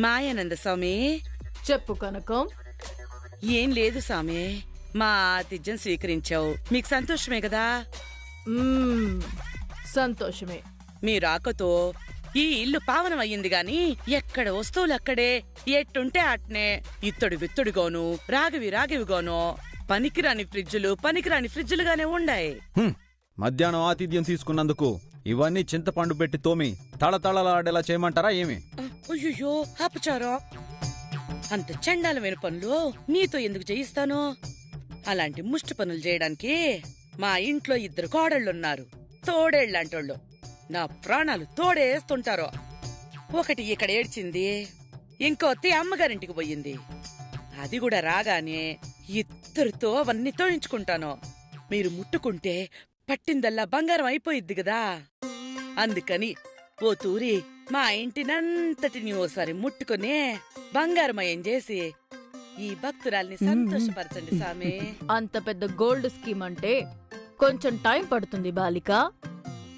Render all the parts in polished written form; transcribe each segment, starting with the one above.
మాయానంద స్వామి. చెప్పు కనకం. ఏం లేదు స్వామి, మా ఆతిథ్యం స్వీకరించావు, మీకు సంతోషమే కదా? సంతోషమే. మీ రాకతో ఈ ఇల్లు పావనం అయ్యింది గాని ఎక్కడ వస్తువులు అక్కడే, ఎట్టుంటే అట్నే ఇత్తడి విత్తడిగాను, రాగివి రాగివిగాను, పనికిరాని ఫ్రిడ్జులుగానే ఉండాయి. మధ్యాహ్నం ఆతిథ్యం తీసుకున్నందుకు ఇవన్నీ చింతపండు పెట్టి తోమి తళతళలాడేలా చేయమంటారా ఏమి? అయ్యో అపచారం! అంత చండాలమైన పనులు నీతో ఎందుకు చేయిస్తాను? అలాంటి ముష్టి పనులు చేయడానికి మా ఇంట్లో 2 కోడళ్లున్నారు, తోడేళ్లాంటోళ్ళు. నా ప్రాణాలు తోడేస్తుంటారు. ఒకటి ఇక్కడ ఏడ్చింది, ఇంకోతి అమ్మగారింటికి పోయింది. అది కూడా రాగానే ఇద్దరితో అవన్నీ తోయించుకుంటాను. మీరు ముట్టుకుంటే పట్టిందల్లా బంగారం అయిపోయిద్ది కదా. అందుకని ఓ తూరి మా ఇంటినంతటిని ఓసారి ముట్టుకుని బంగారమయం చేసి ఈ భక్తురాల్ని సంతోషపరచండి సామి. అంత పెద్ద గోల్డ్ స్కీమ్ అంటే కొంచెం టైం పడుతుంది బాలిక.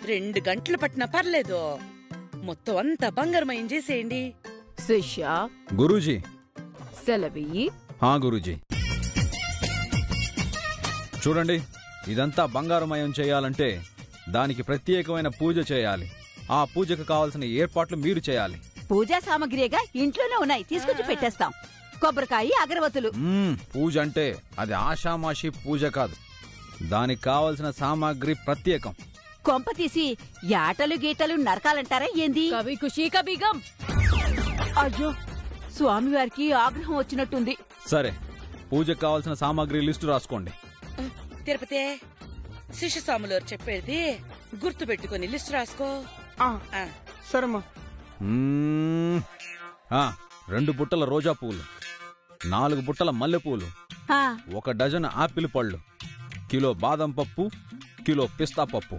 2 గంటలు పట్టినా పర్లేదు, మొత్తం అంతా బంగారమయం చేసేయండి. శిష్య, గురూజీ సెలవి. గురూజీ చూడండి, ఇదంతా బంగారమయం చేయాలంటే దానికి ప్రత్యేకమైన పూజ చేయాలి. ఆ పూజకు కావాల్సిన ఏర్పాట్లు మీరు చేయాలి. పూజా సామగ్రిగా ఇంట్లోనే ఉన్నాయి, తీసుకొచ్చి పెట్టేస్తాం. కొబ్బరికాయ, అగరవత్తులు. పూజ అంటే అది ఆషామాషి పూజ కాదు, దానికి కావలసిన సామాగ్రి ప్రత్యేకం. కొంప తీసి యాటలు గీటలు నరకాలంటారా ఏంది? కవి ఖుషీకా బీగం. అయ్యో, స్వామివారికి ఆగ్రహం వచ్చినట్టుంది. సరే, పూజకు కావలసిన సామాగ్రి లిస్టు రాసుకోండి. తిరుపతి, శిష్యస్వాములు చెప్పేది గుర్తు పెట్టుకుని లిస్టు రాసుకో. సరేమ్మా. 2 బుట్టల రోజా పూలు, 4 బుట్టల మల్లెపూలు, 1 డజన్ ఆపిల్ పళ్ళు, కిలో బాదం పప్పు, కిలో పిస్తా పప్పు,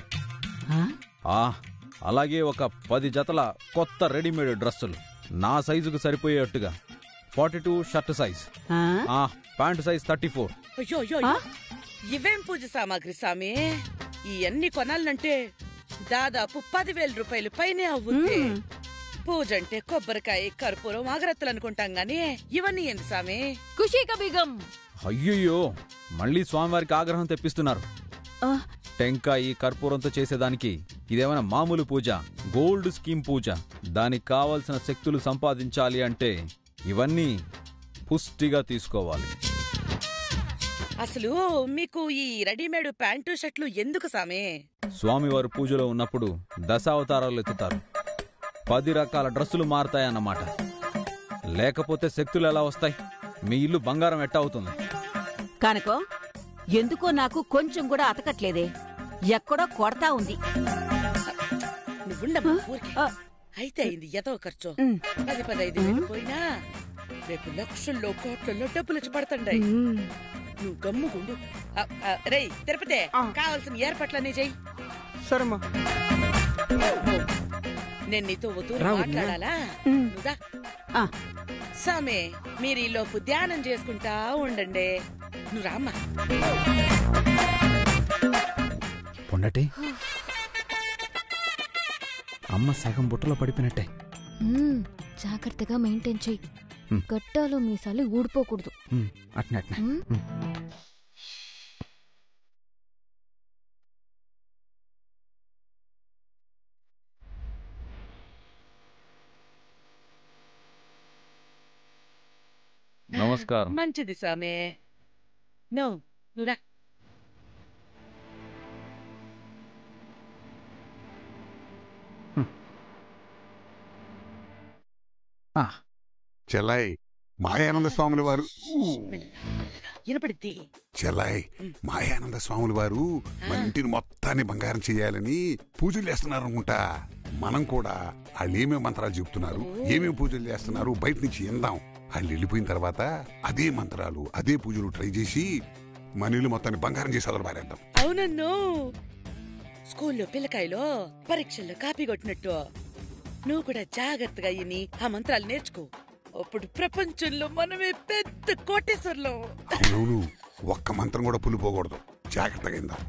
అలాగే ఒక 10 జతల కొత్త రెడీమేడ్ డ్రెస్సులు, నా సైజుకు సరిపోయేట్టుగా 42 షర్ట్ సైజ్, ప్యాంట్ సైజ్ 34. అయ్యో, ఇవేం పూజ సామాగ్రి సామి? ఇవన్నీ కొనాలంటే దాదాపు 10,000 రూపాయలు పైనే అవుతుంది. పూజ అంటే కొబ్బరికాయ, కర్పూరం, అగరత్తులు అనుకుంటాం గాని ఇవన్నీ ఏంది సామి? ఖుషీకా బీగం. అయ్యయ్యో, మళ్ళీ స్వామివారికి ఆగ్రహం తెప్పిస్తున్నారు. టెంకాయి, కర్పూరంతో చేసేదానికి ఇదేమైనా మామూలు పూజ? గోల్డ్ స్కీమ్ పూజ. దానికి కావలసిన శక్తులు సంపాదించాలి అంటే ఇవన్నీ పుష్టిగా తీసుకోవాలి. అసలు మీకు ఈ రెడీమేడ్ ప్యాంటు షర్ట్లు ఎందుకు సామే? స్వామివారు పూజలో ఉన్నప్పుడు దశావతారాలు ఎత్తుతారు, 10 రకాల డ్రెస్సులు మారతాయన్నమాట. లేకపోతే శక్తులు ఎలా వస్తాయి? మీ ఇల్లు బంగారం ఎట్ట అవుతుంది? కనుకో ఎందుకో నాకు కొంచెం కూడా అతకట్లేదే, ఎక్కడో కొడతా ఉంది. నువ్వుండమ్మా ఊరికే. అయితే అయింది ఎదో ఖర్చు. 10-15 వేలు పోయినా రేపు లక్షల్లో కోట్లలో డబ్బులు పడుతుండాయి. నువ్వు గమ్ముగుండు. రే తిరుపతి, కావాల్సిన ఏర్పాట్లన్నీ చెయ్యి. సరేమ్మా. నేను నీతో మాట్లాడాలా? సామే, మీరు ఈ లోపు ధ్యానం చేసుకుంటా ఉండండి. నువ్వు రామ్మా. పొండటి, అమ్మ సగం బుట్టలో పడిపోయినట్టే. జాగ్రత్తగా మెయింటైన్ చెయ్యి, గట్టాలో మీసాలు ఊడిపోకూడదు. అట్నే అట్నే. నమస్కారం. మంచిది సామే. నువ్వురా. చెల్లాయ్, మాయానంద స్వాముల వారు వినపడిద్ది. చెల్లాయ్, మాయానంద స్వాముల వారు మన ఇంటిని మొత్తాన్ని బంగారం చేయాలని పూజలు చేస్తున్నారనుకుంటా. మనం కూడా వాళ్ళు ఏమేమి మంత్రాలు చెబుతున్నారు, ఏమేమి పూజలు చేస్తున్నారు బయట నుంచి ఇందాం. వాళ్ళు వెళ్ళిపోయిన తర్వాత అదే మంత్రాలు, అదే పూజలు ట్రై చేసి మన ఇల్లు మొత్తాన్ని బంగారం చేసి వదలు పారేద్దాం. అవునన్ను స్కూల్లో పిల్లకాయలో పరీక్షల్లో కాపీ కొట్టినట్టు నువ్వు కూడా జాగ్రత్తగా ఇని ఆ మంత్రాలు నేర్చుకో. అప్పుడు ప్రపంచంలో మనమే పెద్ద కోటేశ్వర్లో. అవునవును, ఒక్క మంత్రం కూడా పులిపోకూడదు. జాగ్రత్తగా ఇందాం.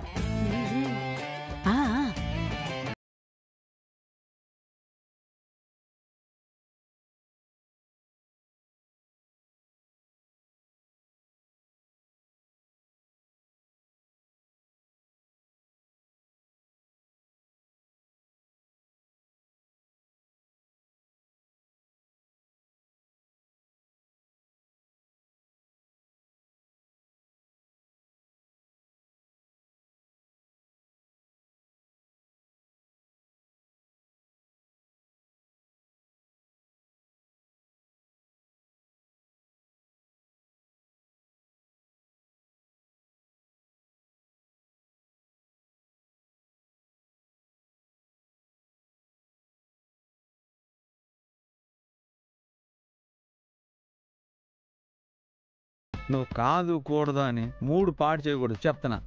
నువ్వు కాదు కూడదు అని మూడు పాటు చేయకూడదు చెప్తున్నా.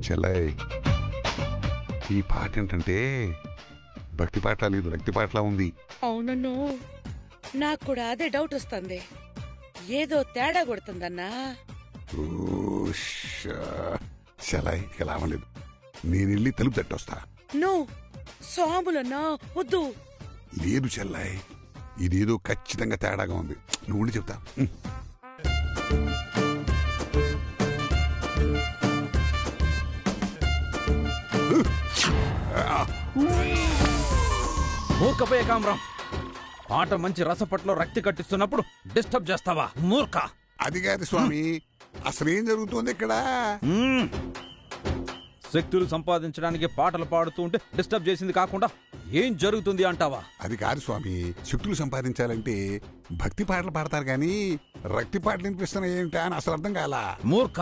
చెల్లయ్, ఈ పాట ఏంటంటే భక్తి పాట లేదు, రక్తి పాటలా ఉంది. అవునన్ను, నాకు కూడా అదే డౌట్ వస్తుంది. ఏదో తేడా కొడుతుందన్నా. చెల్లయ్, ఇక లాభం లేదు. నేను వెళ్ళి తలుపు తట్టొస్తా. నువ్వు స్వాములన్నా వద్దు. లేదు చెల్లయ్, ఇదేదో ఖచ్చితంగా తేడాగా ఉంది. నువ్వు ఉండి చెప్తా. మూర్ఖపోయే కామరాం, పాట మంచి రసపట్లో రక్తి కట్టిస్తున్నప్పుడు డిస్టర్బ్ చేస్తావా మూర్ఖ? అది కాదు స్వామి, అసలేం జరుగుతోంది ఇక్కడ? శక్తులు సంపాదించడానికి పాటలు పాడుతూ ఉంటే డిస్టర్బ్ చేసింది కాకుండా ఏం జరుగుతుంది అంటావా? అది కాదు స్వామి, శక్తులు సంపాదించాలంటే భక్తి పాటలు పాడతారు గాని రక్తి పాటలు వినిపిస్తున్నాయి ఏంటా అని అసలు అర్థం కాలా. మూర్ఖ,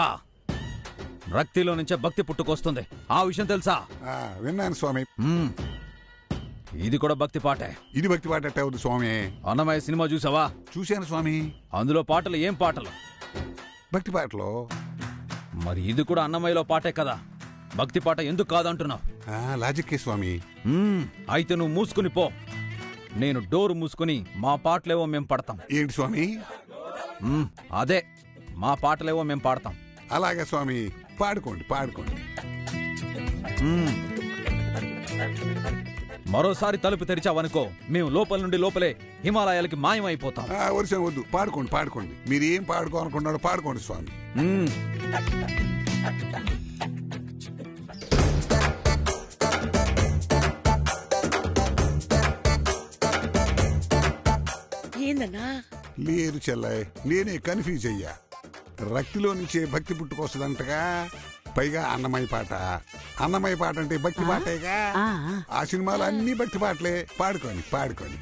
రక్తిలో నుంచే భక్తి పుట్టుకొస్తుంది. ఆ విషయం తెలుసా? విన్నాను స్వామి. ఇది కూడా భక్తి పాటే. ఇది భక్తి పాట ఎట్ట అవుతుంది స్వామి? అన్నమయ్య సినిమా చూసావా? చూశాను స్వామి. అందులో పాటలు ఏం పాటలు? భక్తి పాటలు. మరి ఇది కూడా అన్నమయ్యలో పాటే కదా, భక్తి పాట ఎందుకు కాదంటున్నావు? లాజిక్కే స్వామి. అయితే నువ్వు మూసుకుని పో, నేను డోరు మూసుకుని మా పాటలేవో మేం పడతాం. ఏంటి స్వామి? అదే, మా పాటలేవో మేం పాడతాం. అలాగే స్వామి, పాడుకోండి పాడుకోండి. మరోసారి తలుపు తెరిచావనుకో, మేము లోపల నుండి లోపలే హిమాలయాలకి మాయమైపోతాం. వర్షం వద్దు, పాడుకోండి పాడుకోండి. మీరు ఏం పాడుకోవాలనుకున్నారో పాడుకోండి స్వామి. ఏందన్నా? లేదు చెల్లయ్, నేనే కన్ఫ్యూజ్ అయ్యా. రక్తిలో నుంచే భక్తి పుట్టుకొస్తుందంటగా, పైగా అన్నమయ్య పాట. అన్నమయ్య పాట అంటే భక్తి పాటేగా. ఆ సినిమాలో అన్ని భక్తి పాటలే. పాడుకోండి పాడుకోండి.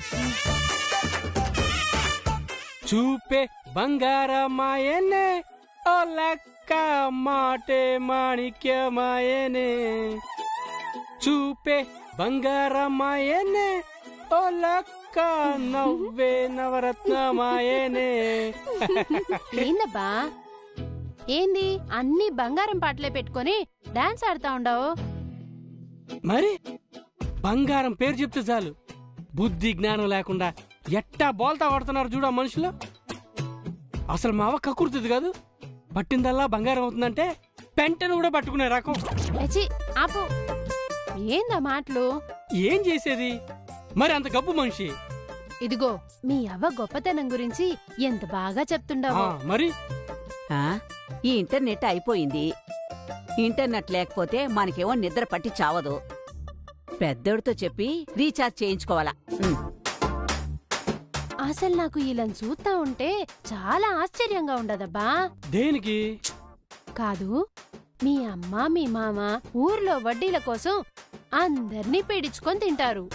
చూపే బంగారమాయనే ఓ లెక్క మాటే మాణిక్యమాయనే. చూపే బంగారమాయనే ఓ లెక్క నవ్వే నవరత్నమాయనే. ఏందబ్బా, ఏంది అన్ని బంగారం పాటలే పెట్టుకొని డాన్స్ ఆడుతా ఉండవు? మరి బంగారం పేరు చెప్తే చాలు బుద్ధి జ్ఞానం లేకుండా ఎట్టా బోల్తా పడుతున్నారు చూడ మనుషులు. అసలు మా అవ్వ కక్కుర్తిది కాదు, పట్టిందల్లా బంగారం అవుతుందంటే పెంటను కూడా పట్టుకునే రకం. ఆపు, ఏందా మాటలు? ఏం చేసేది మరి, అంత గబ్బు మనిషి. ఇదిగో మీ అవ్వ గొప్పతనం గురించి ఎంత బాగా చెప్తుండవో. మరి ఈ ఇంటర్నెట్ అయిపోయింది. ఇంటర్నెట్ లేకపోతే మనకేమో నిద్ర పట్టి చావదు. పెద్దోడితో చెప్పి రీఛార్జ్ చేయించుకోవాలా. అసలు నాకు ఇలా చూస్తా ఉంటే చాలా ఆశ్చర్యంగా ఉండదబ్బా. దేనికి? కాదు, మీ అమ్మ మీ మామ ఊర్లో వడ్డీల కోసం అందర్నీ పీడించుకొని తింటారు.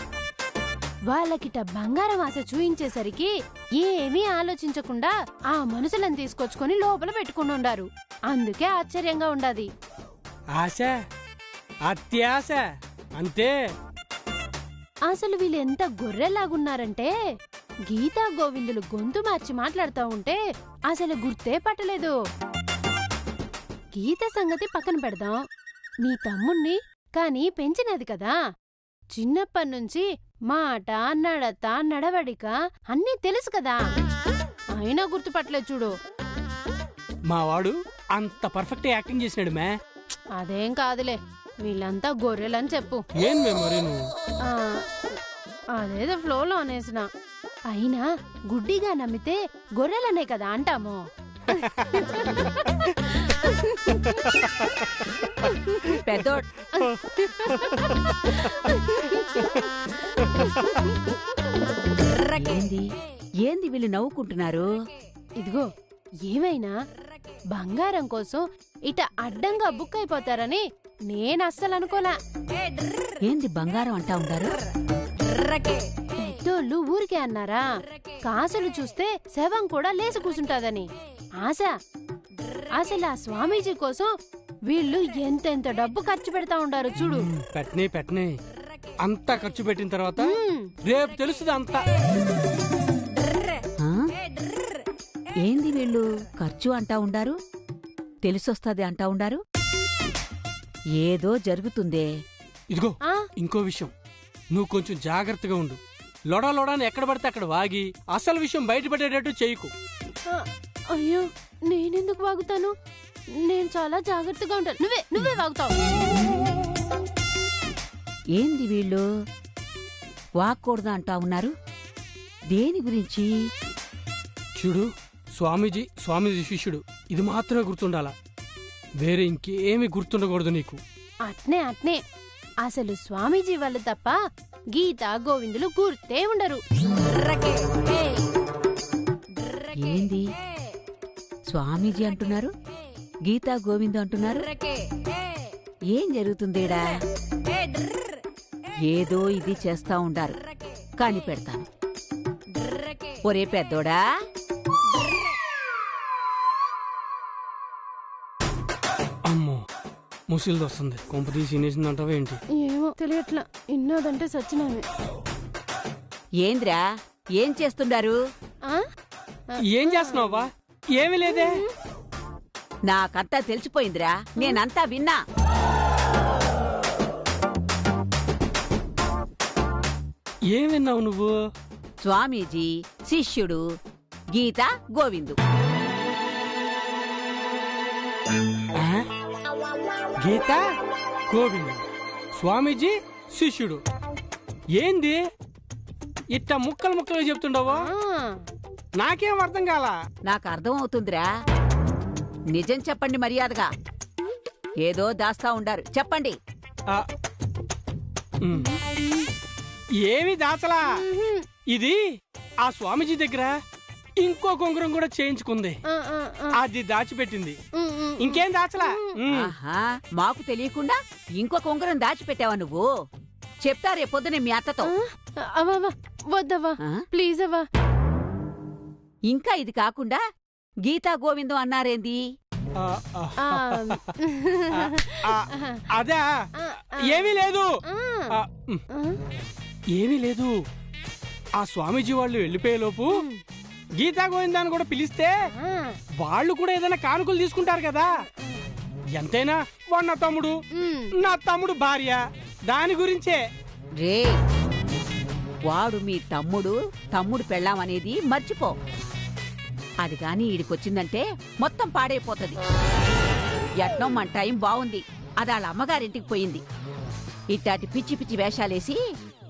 వాళ్ళకిట బంగారం ఆశ చూయించేసరికి ఏమీ ఆలోచించకుండా ఆ మనుషులను తీసుకొచ్చుకొని లోపల పెట్టుకుని ఉండారు. అందుకే ఆశ్చర్యంగా ఉండదు. ఆశ అత్యాశ అంతే. అసలు వీళ్ళు ఎంత గొర్రెలాగున్నారంటే గీతా గోవిందులు గొంతు మార్చి మాట్లాడుతూ ఉంటే అసలు గుర్తే పట్టలేదు. గీత సంగతి పక్కన పెడదాం, మీ తమ్ముణ్ణి కానీ పెంచినది కదా. చిన్నప్పటినుంచి మాట, నడత, నడవడిక అన్నీ తెలుసు కదా, అయినా గుర్తుపట్టలేదు చూడు. మావాడు అంత పర్ఫెక్ట్ యాక్టింగ్ చేసినాడు మే. అదేం కాదులే, వీళ్ళంతా గొర్రెలని చెప్పు. ఏం మరి నువ్వు అదేదో ఫ్లోలో అనేసిన. అయినా గుడ్డిగా నమ్మితే గొర్రెలనే కదా అంటాము. పెద్దోడ్ ఏంది వీళ్ళు నవ్వుకుంటున్నారు? ఇదిగో ఏమైనా బంగారం కోసం ఇట అడ్డంగా బుక్ అయిపోతారని నేను అస్సలు అనుకోలా. ఏంది బంగారం అంటా ఉంటారు? పెద్దోళ్ళు ఊరికే అన్నారా, కాసులు చూస్తే శవం కూడా లేచి కూసుంటాదని ఆశ. అసలు ఆ స్వామీజీ కోసం వీళ్ళు ఎంతెంత డబ్బు ఖర్చు పెడతా ఉండారు చూడు. పెట్టనే అంతా ఖర్చు పెట్టిన తర్వాత రేపు తెలుస్తుంది అంతా. ఏంది వీళ్ళు ఖర్చు అంటా ఉండారు, తెలిసొస్తది అంటా ఉండారు? ఏదో జరుగుతుందే. ఇదిగో ఇంకో విషయం, నువ్వు కొంచెం జాగ్రత్తగా ఉండు. లొడాని ఎక్కడ పడితే అక్కడ వాగి అసలు విషయం బయటపడేటట్టు చేయకు. అయ్యో నేనెందుకు వాగుతాను, నేను చాలా జాగ్రత్తగా ఉంటాను. నువ్వే వాగుతావు. ఏంది వీళ్ళు వాక్కూడదా అంటా ఉన్నారు? దేని గురించి? చూడు, స్వామీజీ శిష్యుడు, ఇది మాత్రమే గుర్తుండాలా, వేరే ఇంకేమీ గుర్తుండకూడదు నీకు. అట్నే అసలు స్వామీజీ వాళ్ళు తప్ప గీతా గోవిందులు గుర్తే ఉండరు. ఏంది స్వామీజీ అంటున్నారు, గీతా గోవిందు అంటున్నారు? ఏం జరుగుతుందేడా? ఏదో ఇది చేస్తా ఉండారు, కాని పెడతాను. ఒరే పెద్దోడా, అమ్మో ముసిల్ది వస్తుంది, కొంప తీసి ఇనేసిందంటావా ఏంటి? ఏమో తెలియట్లా, ఇన్నదంటే సచ్చినామే. ఏంద్రా ఏం చేస్తుండారు? ఏం చేస్తున్నావా? ఏమీ లేదే. నాకంతా తెలిసిపోయిందిరా, నేనంతా విన్నా. ఏం విన్నావు నువ్వు? స్వామీజీ శిష్యుడు గీతా గోవిందు. గీతా గోవిందు, స్వామీజీ శిష్యుడు. ఏంది ఇట్ట ముక్కలు చెప్తుండవో? నాకేం అర్థం కాలా. నాకు అర్థం అవుతుందిరా, నిజం చెప్పండి మర్యాదగా. ఏదో దాస్తా ఉండారు, చెప్పండి. ఏమి దాచలా, ఇది ఆ స్వామీజీ దగ్గర ఇంకో కొంగురం కూడా చేయించుకుంది, అది దాచిపెట్టింది. ఇంకేం దాచలా. మాకు తెలియకుండా ఇంకో కొంగురం దాచిపెట్టావా నువ్వు? చెప్తా రేపొద్దునే మీ అత్తతో. వద్దవ్వా ప్లీజ్ అవ్వా. ఇంకా ఇది కాకుండా గీతా గోవిందం అన్నారేంది? అదా ఏమీ లేదు, ఏమీ లేదు. ఆ స్వామీజీ వాళ్ళు వెళ్ళిపోయేలోపు గీతా గోవిందాన్ని కూడా పిలిస్తే వాళ్ళు కూడా ఏదైనా కానుకలు తీసుకుంటారు కదా. ఎంతైనా వాడు నా తమ్ముడు, నా తమ్ముడు భార్య, దాని గురించే. రే, వాడు మీ తమ్ముడు పెళ్ళామనేది మర్చిపో. అది కాని ఈడికొచ్చిందంటే మొత్తం పాడైపోతుంది. ఎట్నో మన టైం బాగుంది, అది వాళ్ళ అమ్మగారింటికి పోయింది. ఇట్టాటి పిచ్చి పిచ్చి వేషాలేసి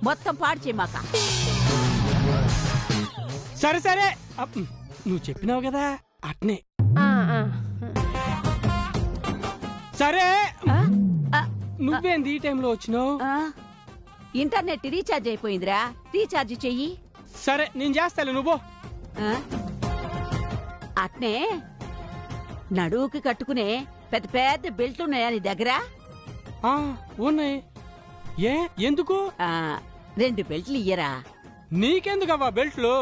మొత్తం పాడు చేయమాక. సరే సరే, నువ్వు చెప్పినావు కదా అట్నే. సరే, నువ్వేంది ఈ టైంలో వచ్చినావు? ఇంటర్నెట్ రీఛార్జ్ అయిపోయిందిరా, రీఛార్జ్ చెయ్యి. సరే నేను చేస్తాను, నువ్వు. అట్నే నడువుకి కట్టుకునే పెద్ద పెద్ద బెల్ట్లున్నాయా నీ దగ్గర? ఉన్నాయి. ఏ ఎందుకు? 2 బెల్ట్లు ఇయ్యరా, నీకెందుకవ్వా బెల్ట్లు?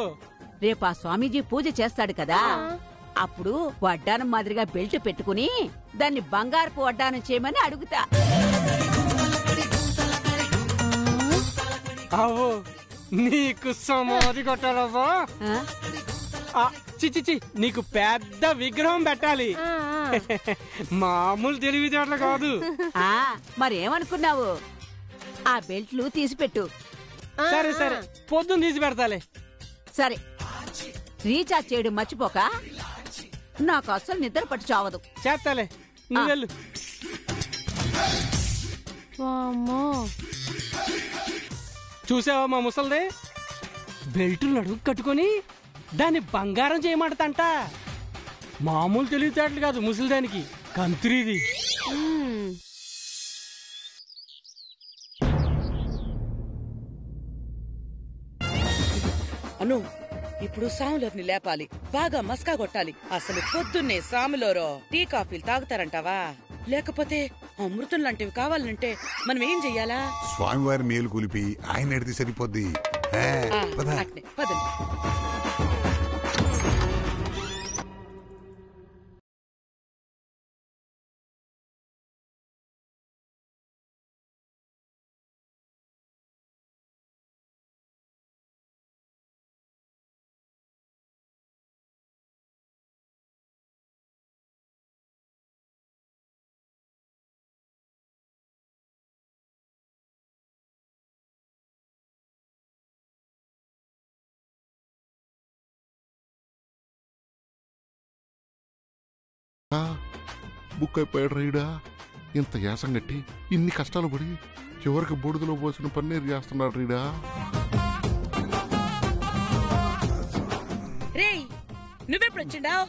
రేపు ఆ స్వామీజీ పూజ చేస్తాడు కదా, అప్పుడు వడ్డానం మాదిరిగా బెల్ట్ పెట్టుకుని దాన్ని బంగారపు వడ్డానం చేయమని అడుగుతా. అవో నీకు సమాధి కొట్టాలవ్వా. ఆ? చిచి, నీకు పెద్ద విగ్రహం పెట్టాలి. మామూలు తెలివితేటలు కాదు. మరేమనుకున్నావు? ఆ బెల్ట్లు తీసిపెట్టు. సరే సరే, పొద్దున్న తీసి పెడతాలే. సరే, రీఛార్జ్ చేయడం మర్చిపోక. నాకు అస్సలు నిద్ర పట్టు చావదు. చేస్తాలే, నువ్వు వెళ్ళు. చూసావా మా ముసల్దే? బెల్టులు నడుగు కట్టుకొని దాన్ని బంగారం చేయమంటంట. మామూలు తెలివితేటలు కాదు ముసలిదానికి, కంత్రీది. అను, ఇప్పుడు సాములోని లేపాలి, బాగా మస్కా కొట్టాలి. అసలు పొద్దున్నే సాములోరో టీ కాఫీలు తాగుతారంటావా? లేకపోతే అమృతం లాంటివి కావాలంటే మనం ఏం చెయ్యాలా? స్వామివారి మేలు కూలిపి ఆయన ఎడితే సరిపోద్ది. అట్నే పదండి. బుక్ అయిపోయాడు రైడా. ఇంత యాసం కట్టి ఇన్ని కష్టాలు పడి చివరికి బూడిదలో పోసిన పన్నీరు చేస్తున్నాడు రీడా. రేయ్, నువ్వెప్పుడు వచ్చిండావు?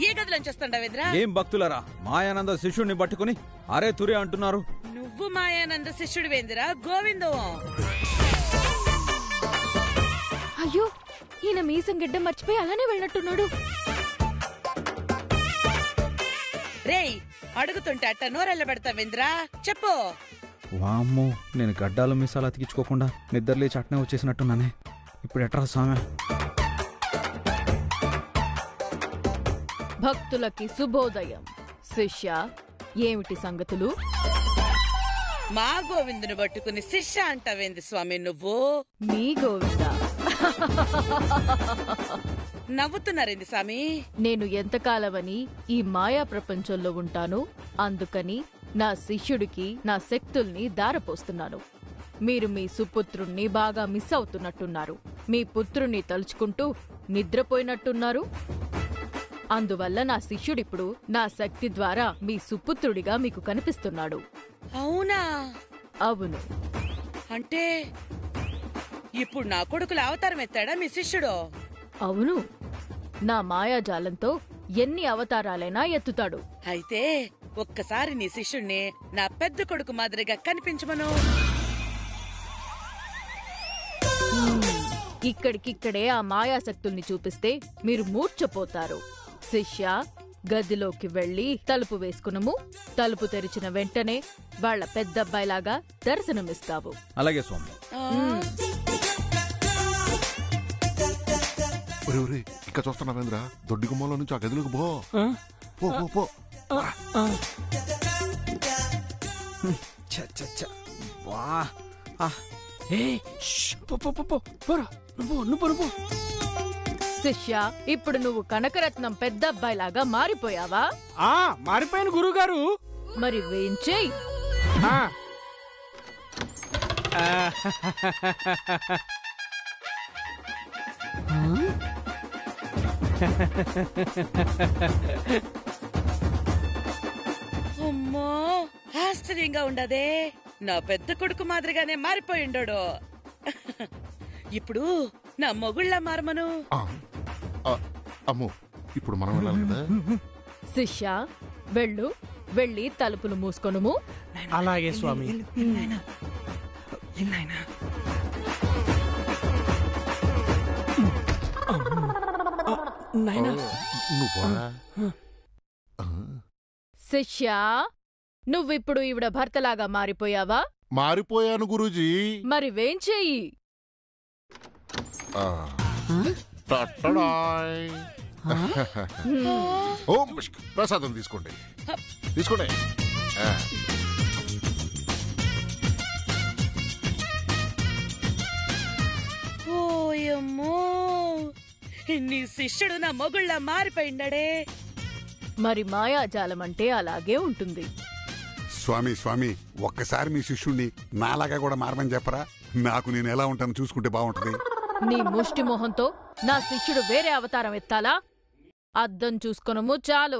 ఏ గదిలోంచి వస్తాండావేంద్రా? ఏం భక్తులరా, మాయానంద శిష్యుడిని పట్టుకుని అరే తురే అంటున్నారు. నువ్వు మాయానంద శిష్యుడు వేందిరా గోవిందో? అయ్యో, ఈయన మీసం గిడ్డ మర్చిపోయి అలానే వెళ్ళినట్టున్నాడు. రేయ్, అడుగుతుంటే అట్ట నోరెళ్ళ పెడతావేంద్రా? చెప్పు. వామ్మో, నేను గడ్డాలు మీసాలు అతికించుకోకుండా నిద్రలేచి అట్నే వచ్చేసినట్టున్నానే. ఇప్పుడు ఎట్రా స్వామి? భక్తులకి శుభోదయం. శిష్య, ఏమిటి సంగతులు? మా గోవిందుని పట్టుకుని శిష్య అంటావేంది స్వామి నువ్వు? మీ గోవింద నవ్వుతున్నారేంది స్వామి? నేను ఎంతకాలమని ఈ మాయా ప్రపంచంలో ఉంటాను, అందుకని నా శిష్యుడికి నా శక్తుల్ని దారపోస్తున్నాను. మీరు మీ సుపుత్రుణ్ణి బాగా మిస్ అవుతున్నట్టున్నారు. మీ పుత్రుణ్ణి తలుచుకుంటూ నిద్రపోయినట్టున్నారు. అందువల్ల నా శిష్యుడిప్పుడు నా శక్తి ద్వారా మీ సుపుత్రుడిగా మీకు కనిపిస్తున్నాడు. అవునా? అవును. అంటే ఇప్పుడు నా కొడుకుల అవతారం ఎత్తాడా మీ శిష్యుడు? అవును, నా మాయాజాలంతో ఎన్ని అవతారాలైనా ఎత్తుతాడు. అయితే ఒక్కసారి నీ శిష్యుణ్ణి నా పెద్ద కొడుకు మాదిరిగా కనిపించమను. ఇక్కడికిక్కడే ఆ మాయాశక్తుల్ని చూపిస్తే మీరు మూర్ఛపోతారు. శిష్య, గదిలోకి వెళ్లి తలుపు వేసుకునము. తలుపు తెరిచిన వెంటనే వాళ్ల పెద్దబ్బాయిలాగా దర్శనమిస్తావు. అలాగే స్వామి. ఇంకా చూస్తున్నావేంద్రా, దొడ్డి గుమ్మంలో నుంచి ఆ గదిలోకి పో. పో పో పో. శిష్య, ఇప్పుడు నువ్వు కనకరత్నం పెద్ద అబ్బాయిలాగా మారిపోయావా? మారిపోయిన గురువుగారు. మరి వేయించేయి. అమ్మో, ఆశ్చర్యంగా ఉండదే. నా పెద్ద కొడుకు మాదిరిగానే మారిపోయిండోడు. ఇప్పుడు నా మొగుళ్ళ మారమను. అమ్మో, ఇప్పుడు మనం వెళ్ళాలి కదా. శిష్య, వెళ్ళు. వెళ్ళి తలుపులు మూసుకొనుము. అలాగే స్వామి. శిష్య, నువ్విప్పుడు ఈవిడ భర్తలాగా మారిపోయావా? మారిపోయాను గురూజీ. మరి వేంచేయి. టట్టడాయ్. ఓం ప్రసాదం తీసుకోండి తీసుకోండి. ఓయమ్మో, నీ శిష్యుడు నా మొగుళ్ళ మారిపోయిండడే. మరి మాయాజాలం అంటే అలాగే ఉంటుంది. స్వామి స్వామి, ఒక్కసారి మీ శిష్యుణ్ణి నాలాగా కూడా మారమని చెప్పరా? నాకు నేను ఎలా ఉంటాను చూసుకుంటే బాగుంటది. నీ ముష్టి మొహంతో నా శిష్యుడు వేరే అవతారం ఎత్తాలా? అద్దం చూసుకొనము చాలు.